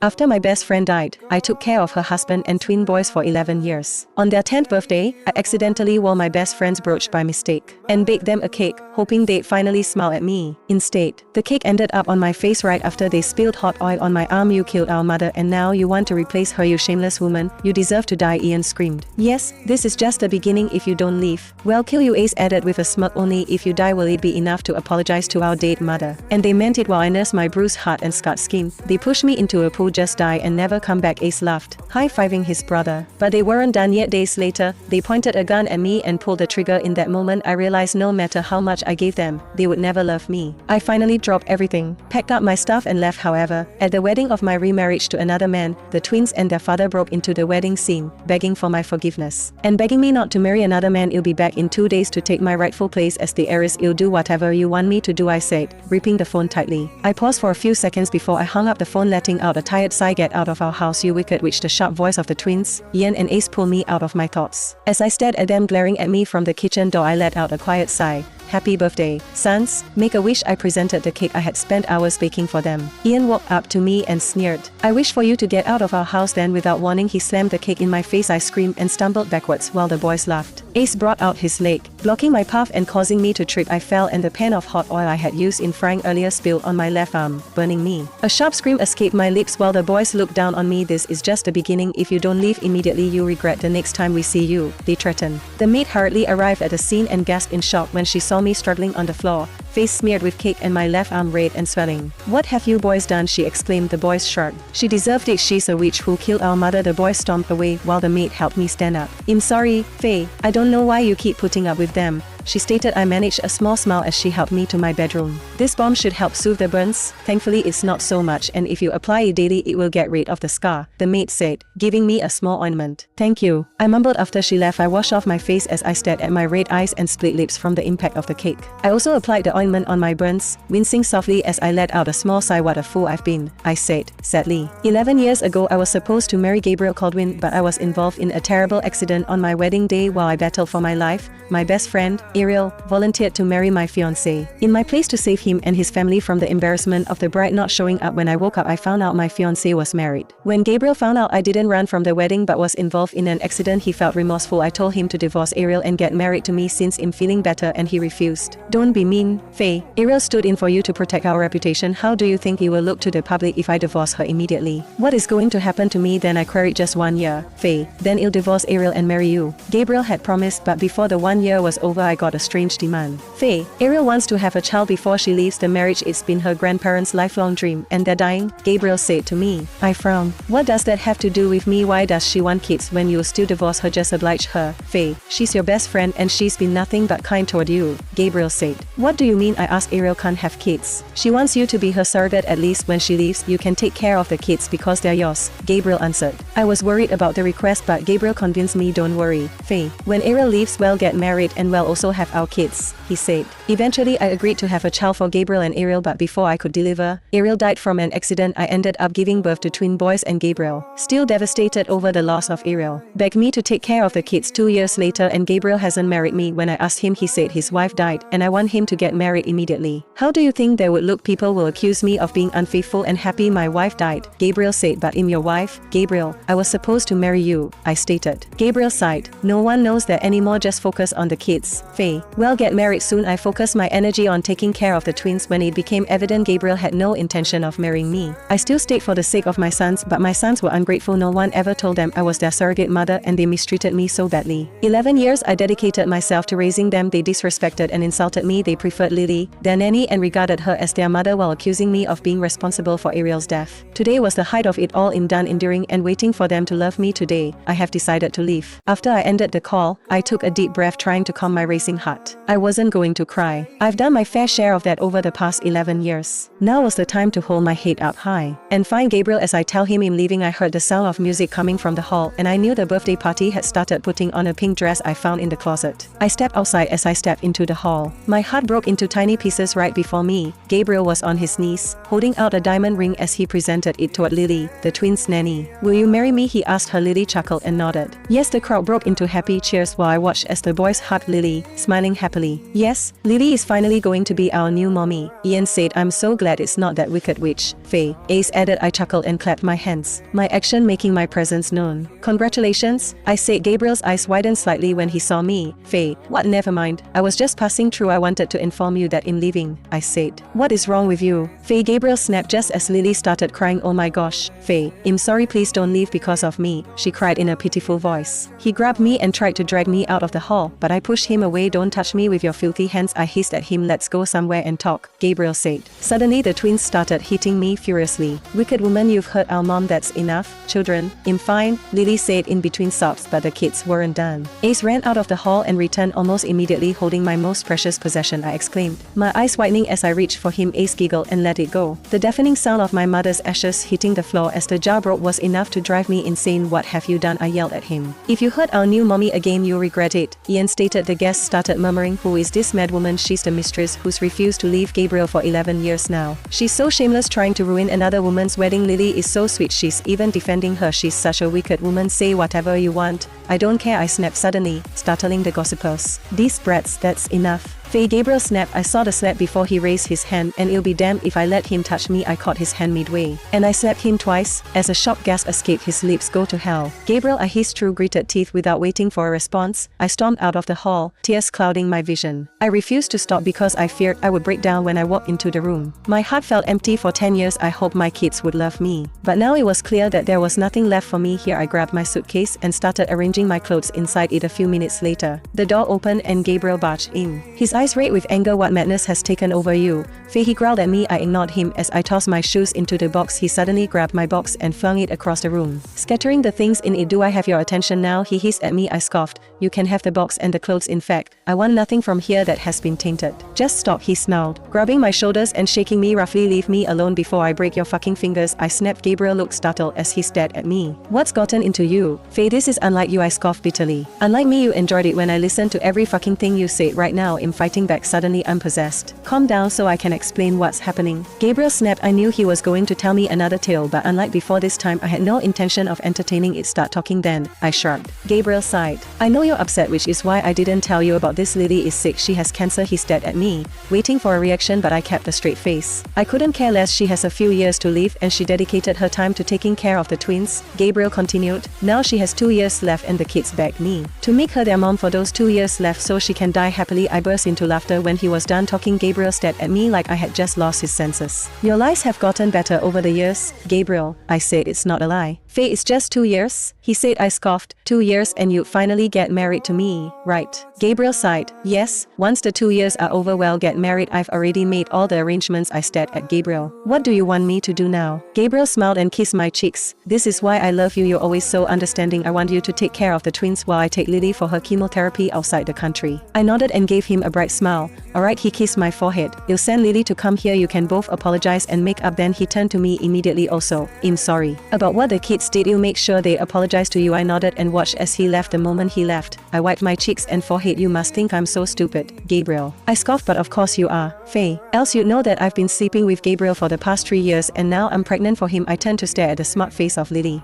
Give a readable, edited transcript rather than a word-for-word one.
After my best friend died, I took care of her husband and twin boys for 11 years. On their 10th birthday, I accidentally wore my best friend's brooch by mistake and baked them a cake, hoping they'd finally smile at me. Instead, the cake ended up on my face right after they spilled hot oil on my arm. You killed our mother and now you want to replace her, you shameless woman. You deserve to die, Ian screamed. Yes, this is just the beginning if you don't leave. Well, kill you, Ace added with a smirk. Only if you die will it be enough to apologize to our dead mother. And they meant it. While I nursed my bruised heart and scarred skin, they pushed me into a pool. Just die and never come back, Ace laughed, high-fiving his brother. But they weren't done yet. Days later, they pointed a gun at me and pulled the trigger. In that moment I realized no matter how much I gave them, they would never love me. I finally dropped everything, packed up my stuff and left. However, at the wedding of my remarriage to another man, the twins and their father broke into the wedding scene, begging for my forgiveness and begging me not to marry another man. I'll be back in 2 days to take my rightful place as the heiress. I'll do whatever you want me to do, I said, gripping the phone tightly. I paused for a few seconds before I hung up the phone, letting out a tired sigh. Get out of our house, you wicked witch. The sharp voice of the twins, Ian and Ace, pulled me out of my thoughts. As I stared at them glaring at me from the kitchen door, I let out a quiet sigh. Happy birthday, sons. Make a wish. I presented the cake I had spent hours baking for them. Ian walked up to me and sneered. I wish for you to get out of our house. Then without warning he slammed the cake in my face. I screamed and stumbled backwards while the boys laughed. Ace brought out his leg, blocking my path and causing me to trip. I fell and the pan of hot oil I had used in frying earlier spilled on my left arm, burning me. A sharp scream escaped my lips while the boys looked down on me. This is just the beginning. If you don't leave immediately you'll regret the next time we see you, they threatened. The maid hurriedly arrived at the scene and gasped in shock when she saw me struggling on the floor, face smeared with cake and my left arm red and swelling. What have you boys done? She exclaimed. The boys shrugged. She deserved it. She's a witch who killed our mother. The boys stomped away while the maid helped me stand up. I'm sorry, Faye. I don't know why you keep putting up with them, she stated. I managed a small smile as she helped me to my bedroom. This balm should help soothe the burns. Thankfully it's not so much, and if you apply it daily it will get rid of the scar, the maid said, giving me a small ointment. Thank you, I mumbled after she left. I washed off my face as I stared at my red eyes and split lips from the impact of the cake. I also applied the ointment on my burns, wincing softly as I let out a small sigh. What a fool I've been, I said, sadly. 11 years ago I was supposed to marry Gabriel Caldwin, but I was involved in a terrible accident on my wedding day. While I battled for my life, my best friend, Ariel, volunteered to marry my fiancé. In my place to save him and his family from the embarrassment of the bride not showing up when I woke up, I found out my fiancé was married. When Gabriel found out, I didn't run from the wedding but was involved in an accident. He felt remorseful. I told him to divorce Ariel and get married to me since I'm feeling better, and he refused. Don't be mean, Faye. Ariel stood in for you to protect our reputation. How do you think he will look to the public if I divorce her immediately? What is going to happen to me then? I queried. Just 1 year, Faye. Then I'll divorce Ariel and marry you, Gabriel had promised, but before the 1 year was over I got a strange demand. Faye, Ariel wants to have a child before she leaves the marriage. It's been her grandparents' lifelong dream and they're dying, Gabriel said to me. I frowned. What does that have to do with me? Why does she want kids when you still divorce her? Just oblige her, Faye. She's your best friend and she's been nothing but kind toward you, Gabriel said. What do you mean? I asked. Ariel can't have kids. She wants you to be her surrogate. At least when she leaves you can take care of the kids because they're yours, Gabriel answered. I was worried about the request but Gabriel convinced me. Don't worry, Faye. When Ariel leaves we'll get married and we'll also have our kids, he said. Eventually I agreed to have a child for Gabriel and Ariel, but before I could deliver, Ariel died from an accident. I ended up giving birth to twin boys, and Gabriel, still devastated over the loss of Ariel, begged me to take care of the kids. 2 years later and Gabriel hasn't married me. When I asked him he said his wife died and I want him to get married immediately. How do you think that would look? People will accuse me of being unfaithful and happy my wife died, Gabriel said. But I'm your wife, Gabriel. I was supposed to marry you, I stated. Gabriel sighed. No one knows that anymore. Just focus on the kids, Faye. We'll get married soon. I focused my energy on taking care of the twins. When it became evident Gabriel had no intention of marrying me, I still stayed for the sake of my sons, but my sons were ungrateful. No one ever told them I was their surrogate mother and they mistreated me so badly. 11 years I dedicated myself to raising them. They disrespected and insulted me. They preferred Lily, their nanny, and regarded her as their mother while accusing me of being responsible for Ariel's death. Today was the height of it all. I'm done enduring and waiting for them to love me. Today, I have decided to leave. After I ended the call, I took a deep breath trying to calm my racing heart. I wasn't going to cry. I've done my fair share of that over the past 11 years. Now was the time to hold my head up high and find Gabriel. As I tell him I'm leaving, I heard the sound of music coming from the hall and I knew the birthday party had started. Putting on a pink dress I found in the closet, I stepped outside. As I stepped into the hall, my heart broke into tiny pieces right before me. Gabriel was on his knees, holding out a diamond ring as he presented it toward Lily, the twins' nanny. "Will you marry me?" he asked her. Lily chuckled and nodded. Yes, the crowd broke into happy cheers while I watched as the boys hugged Lily, smiling happily. Yes, Lily is finally going to be our new mommy, Ian said. I'm so glad it's not that wicked witch, Faye. Ace added. I chuckled and clapped my hands, my action making my presence known. Congratulations, I said. Gabriel's eyes widened slightly when he saw me. Faye, what? Never mind. I was just passing through. I wanted to inform you that I'm leaving, I said. What is wrong with you, Faye? Gabriel snapped just as Lily started crying. Oh my gosh, Faye, I'm sorry, please don't leave because of me, she cried in a pitiful voice. He grabbed me and tried to drag me out of the hall, but I pushed him away. Don't touch me with your filthy hands, I hissed at him. Let's go somewhere and talk, Gabriel said. Suddenly the twins started hitting me furiously. Wicked woman, you've hurt our mom. That's enough, children. I'm fine, Lily said in between sobs, but the kids weren't done. Ace ran out of the hall and returned almost immediately holding my most precious possession, I exclaimed, my eyes widening as I reached for him. Ace giggled and let it go. The deafening sound of my mother's ashes hitting the floor as the jar broke was enough to drive me insane. What have you done? I yelled at him. If you hurt our new mommy again, you'll regret it, Ian stated. The guests started murmuring. Who is this mad woman? She's the mistress who's refused to leave Gabriel for 11 years now. She's so shameless, trying to ruin another woman's wedding. Lily is so sweet, she's even defending her. She's such a wicked woman. Say whatever you want, I don't care, I snapped suddenly, startling the gossipers. These brats, that's enough, Faye. Gabriel snapped. I saw the slap before he raised his hand, and it'll be damned if I let him touch me. I caught his hand midway, and I slapped him twice. As a shocked gasp escaped his lips. Go to hell, Gabriel, I hissed through gritted teeth. Without waiting for a response, I stormed out of the hall, tears clouding my vision. I refused to stop because I feared I would break down when I walked into the room. My heart felt empty. For 10 years I hoped my kids would love me, but now it was clear that there was nothing left for me here. I grabbed my suitcase and started arranging my clothes inside it. A few minutes later, the door opened and Gabriel barged in, his eyes red with anger. What madness has taken over you, Faye? He growled at me. I ignored him as I tossed my shoes into the box. He suddenly grabbed my box and flung it across the room, scattering the things in it. Do I have your attention now? He hissed at me. I scoffed. You can have the box and the clothes. In fact, I want nothing from here that has been tainted. Just stop, he snarled, grabbing my shoulders and shaking me roughly. Leave me alone before I break your fucking fingers, I snapped. Gabriel looked startled as he stared at me. What's gotten into you, Faye? This is unlike you, I scoffed bitterly. Unlike me, you enjoyed it when I listened to every fucking thing you said. Right now I'm fighting back. Suddenly I'm possessed. Calm down so I can explain what's happening, Gabriel snapped. I knew he was going to tell me another tale, but unlike before, this time I had no intention of entertaining it. Start talking then, I shrugged. Gabriel sighed. I know you're upset, which is why I didn't tell you about this. Lily is sick. She has cancer. He stared at me, waiting for a reaction, but I kept a straight face. I couldn't care less. She has a few years to live and she dedicated her time to taking care of the twins, Gabriel continued. Now she has 2 years left and the kids begged me to make her their mom for those 2 years left so she can die happily. I burst into laughter when he was done talking. Gabriel stared at me like I had just lost his senses. Your lies have gotten better over the years, Gabriel, I said. It's not a lie, Faye, it's just 2 years, he said. I scoffed. 2 years and you'd finally get married to me, right? Gabriel sighed. Yes, once the 2 years are over, well, get married. I've already made all the arrangements. I stared at Gabriel. What do you want me to do now? Gabriel smiled and kissed my cheeks. This is why I love you. You're always so understanding. I want you to take care of the twins while I take Lily for her chemotherapy outside the country. I nodded and gave him a bright smile. Alright, he kissed my forehead. You'll send Lily to come here. You can both apologize and make up. Then he turned to me immediately. Also, I'm sorry about what the kids did. You'll make sure they apologize to you. I nodded and watched as he left. The moment he left, I wiped my cheeks and forehead. You must think I'm so stupid, Gabriel, I scoffed. But of course you are, Faye. Else you'd know that I've been sleeping with Gabriel for the past 3 years and now I'm pregnant for him. I turned to stare at the smart face of Lily.